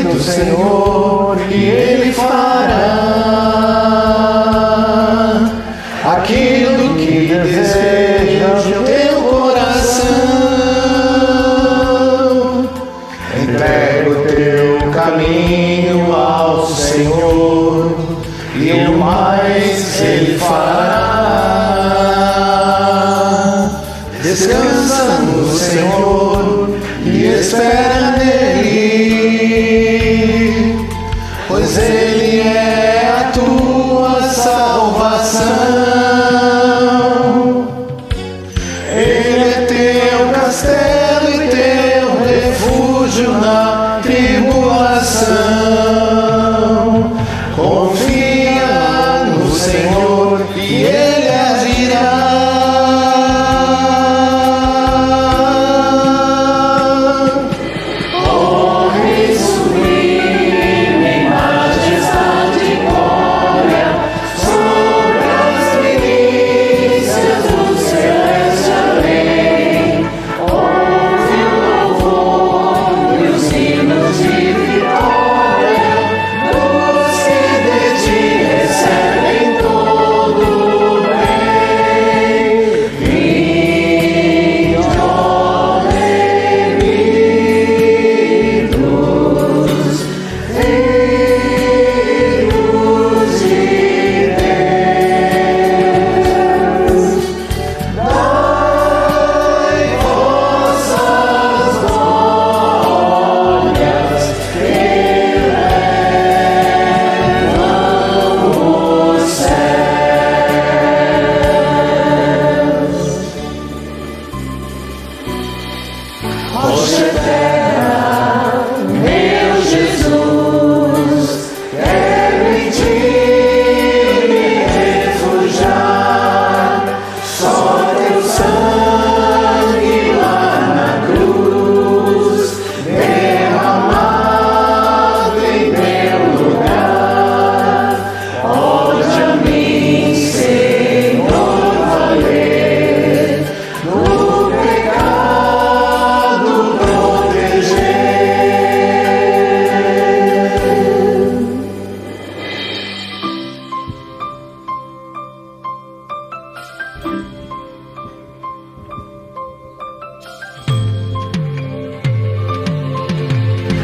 do Senhor e Ele fará aquilo que deseja o teu coração. Entrega o teu caminho ao Senhor e o mais Ele fará. Descansa no Senhor e espera nele, pois Ele é a tua salvação. Ele é teu castelo e teu refúgio na tribulação. Confia no Senhor e Ele agirá.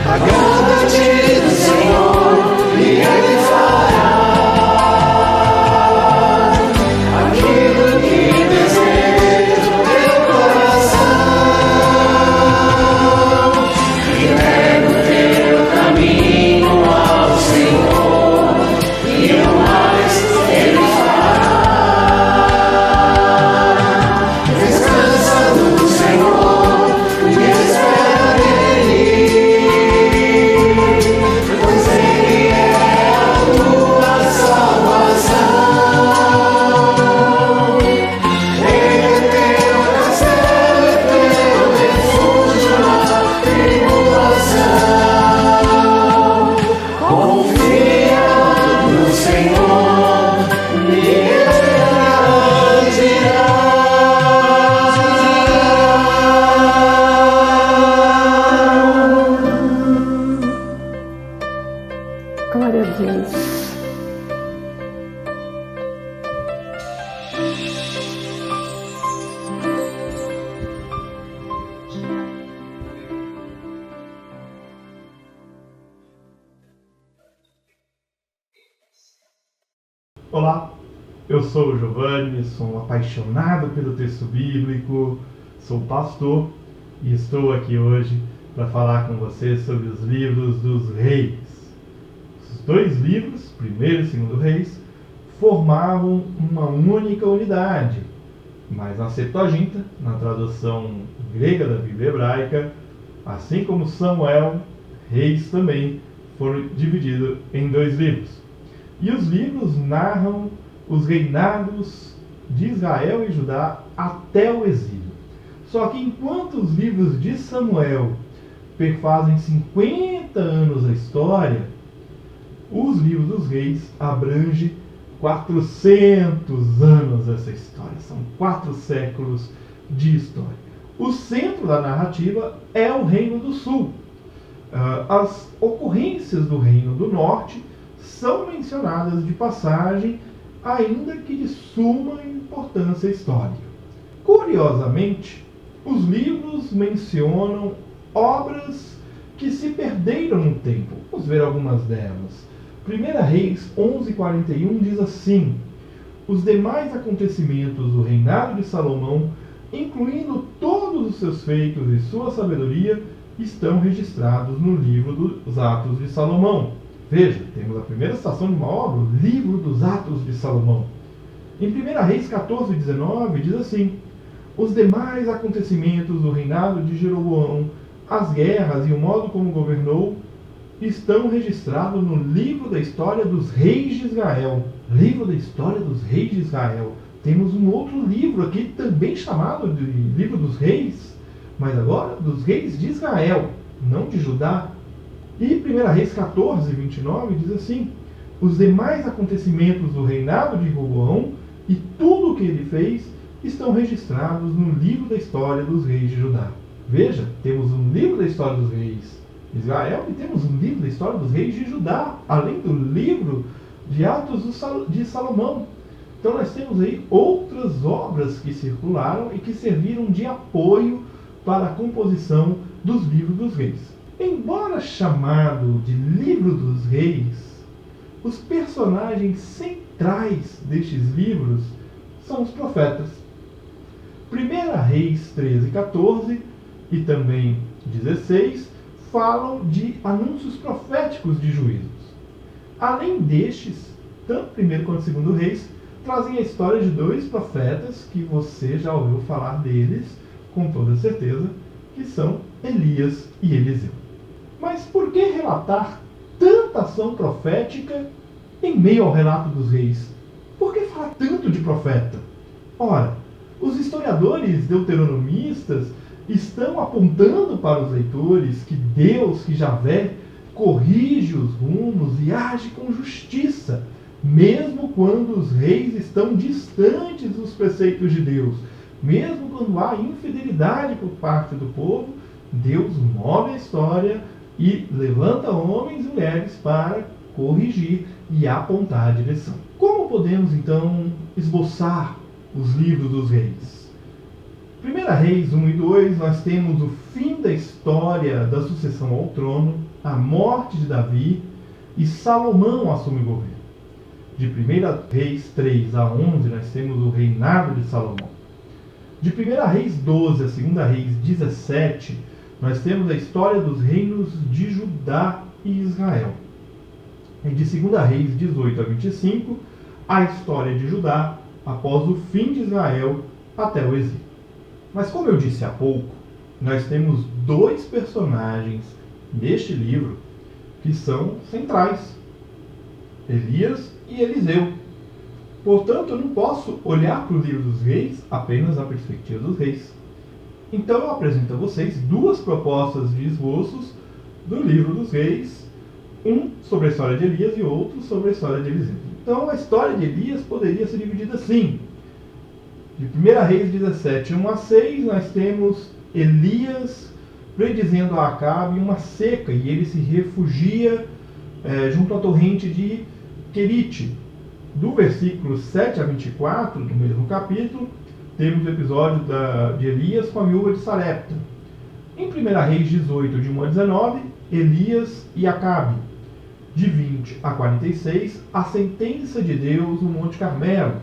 Agrada-te do Senhor e Ele fará aquilo que deseja o teu coração. Entrega o teu caminho ao Senhor e o mais Ele fará. Descansa no Senhor e espera nele, pois Ele é a tua salvação. Ele é teu castelo e teu refúgio na tribulação. Confia no Senhor e Ele agirá. Glória a Deus. Olá, eu sou o Giovanni, sou um apaixonado pelo texto bíblico, sou pastor e estou aqui hoje para falar com você sobre os livros dos reis. Os dois livros, primeiro e segundo reis, formavam uma única unidade, mas na Septuaginta, na tradução grega da Bíblia hebraica, assim como Samuel, reis também foram divididos em dois livros. E os livros narram os reinados de Israel e Judá até o exílio. Só que enquanto os livros de Samuel perfazem 50 anos a história, os livros dos reis abrangem 400 anos essa história. São 4 séculos de história. O centro da narrativa é o Reino do Sul. As ocorrências do Reino do Norte são mencionadas de passagem, ainda que de suma importância histórica. Curiosamente, os livros mencionam obras que se perderam no tempo. Vamos ver algumas delas. 1 Reis 11:41 diz assim: os demais acontecimentos do reinado de Salomão, incluindo todos os seus feitos e sua sabedoria, estão registrados no livro dos Atos de Salomão. Veja, temos a primeira citação de uma obra, o livro dos Atos de Salomão. Em 1 Reis 14:19 diz assim: os demais acontecimentos do reinado de Jeroboão, as guerras e o modo como governou, estão registrados no livro da história dos reis de Israel. Livro da história dos reis de Israel. Temos um outro livro aqui, também chamado de livro dos reis, mas agora dos reis de Israel, não de Judá. E 1 Reis 14:29 diz assim: os demais acontecimentos do reinado de Roboão e tudo o que ele fez estão registrados no livro da história dos reis de Judá. Veja, temos um livro da história dos reis de Israel e temos um livro da história dos reis de Judá, além do livro de Atos de Salomão. Então nós temos aí outras obras que circularam e que serviram de apoio para a composição dos livros dos reis. Embora chamado de livro dos reis, os personagens centrais destes livros são os profetas. 1 Reis 13:14 e também 16 falam de anúncios proféticos de juízos. Além destes, tanto 1 quanto 2 Reis trazem a história de dois profetas que você já ouviu falar deles, com toda certeza, que são Elias e Eliseu. Mas por que relatar tanta ação profética em meio ao relato dos reis? Por que falar tanto de profeta? Ora, os historiadores deuteronomistas estão apontando para os leitores que Deus, que Javé, corrige os rumos e age com justiça, mesmo quando os reis estão distantes dos preceitos de Deus. Mesmo quando há infidelidade por parte do povo, Deus move a história e levanta homens e mulheres para corrigir e apontar a direção. Como podemos, então, esboçar os livros dos reis? 1 Reis 1 e 2, nós temos o fim da história da sucessão ao trono, a morte de Davi e Salomão assume o governo. De 1 Reis 3 a 11, nós temos o reinado de Salomão. De 1 Reis 12 a 2 Reis 17, nós temos a história dos reinos de Judá e Israel. E de 2 Reis 18 a 25, a história de Judá após o fim de Israel até o exílio. Mas como eu disse há pouco, nós temos dois personagens neste livro que são centrais: Elias e Eliseu. Portanto, eu não posso olhar para o livro dos reis apenas na perspectiva dos reis. Então eu apresento a vocês duas propostas de esboços do livro dos reis, um sobre a história de Elias e outro sobre a história de Eliseu. Então a história de Elias poderia ser dividida assim. De 1 Reis 17, 1 a 6, nós temos Elias predizendo a Acabe uma seca e ele se refugia junto à torrente de Querite. Do versículo 7 a 24 do mesmo capítulo, temos o episódio de Elias com a viúva de Sarepta. Em 1 Reis 18, de 1 a 19, Elias e Acabe. De 20 a 46, a sentença de Deus no Monte Carmelo.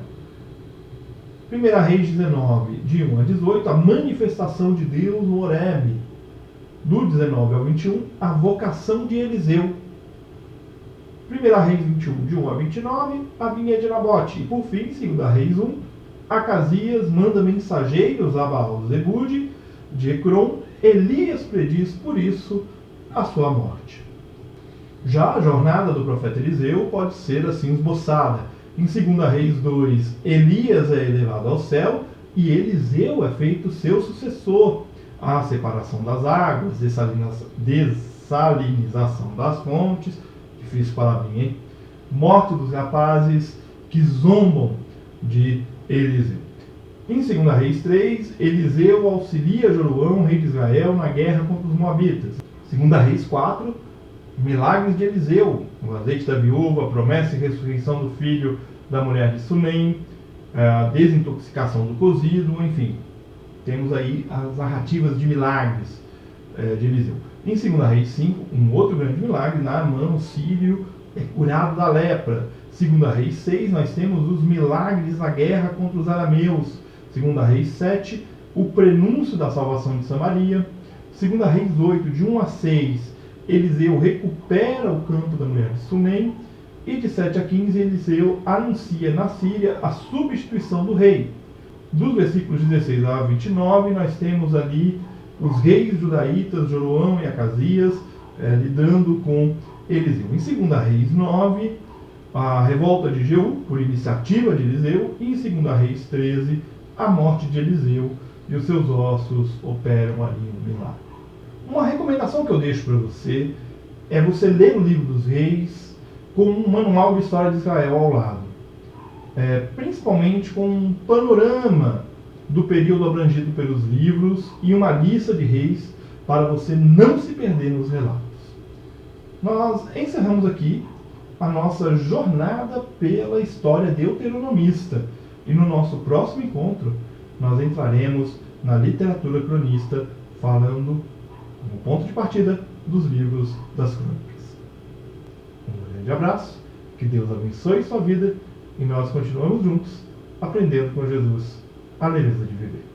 1 Reis 19, de 1 a 18, a manifestação de Deus no Horebe. Do 19 ao 21, a vocação de Eliseu. 1 Reis 21, de 1 a 29, a vinha de Nabote. E por fim, 2 Reis 1, Acasias manda mensageiros a Baal-Zebude de Ecrom. Elias prediz, por isso, a sua morte. Já a jornada do profeta Eliseu pode ser assim esboçada. Em 2 Reis 2, Elias é elevado ao céu e Eliseu é feito seu sucessor. A separação das águas, dessalinização das fontes, difícil palavrinha, hein? Morte dos rapazes que zombam de Eliseu. Em 2 Reis 3, Eliseu auxilia Jeroboão, rei de Israel, na guerra contra os moabitas. 2 Reis 4, milagres de Eliseu, o azeite da viúva, a promessa e ressurreição do filho da mulher de Sunem, a desintoxicação do cozido, enfim. Temos aí as narrativas de milagres de Eliseu. Em 2 Reis 5, um outro grande milagre, Naamã, o sírio, é curado da lepra. 2 Reis 6, nós temos os milagres na guerra contra os arameus. 2 Reis 7, o prenúncio da salvação de Samaria. 2 Reis 8, de 1 a 6, Eliseu recupera o campo da mulher de Sunem. E de 7 a 15, Eliseu anuncia na Síria a substituição do rei. Dos versículos 16 a 29, nós temos ali os reis judaítas, Joroão e Acasias, lidando com Eliseu. Em 2 Reis 9, a revolta de Jeú, por iniciativa de Eliseu. E em 2 Reis 13, a morte de Eliseu, e os seus ossos operam ali um milagre. Uma recomendação que eu deixo para você é você ler o livro dos reis com um manual de história de Israel ao lado. Principalmente com um panorama do período abrangido pelos livros e uma lista de reis para você não se perder nos relatos. Nós encerramos aqui a nossa jornada pela história deuteronomista e no nosso próximo encontro nós entraremos na literatura cronista falando no ponto de partida dos livros das crônicas. Um grande abraço, que Deus abençoe sua vida e nós continuamos juntos aprendendo com Jesus a beleza de viver.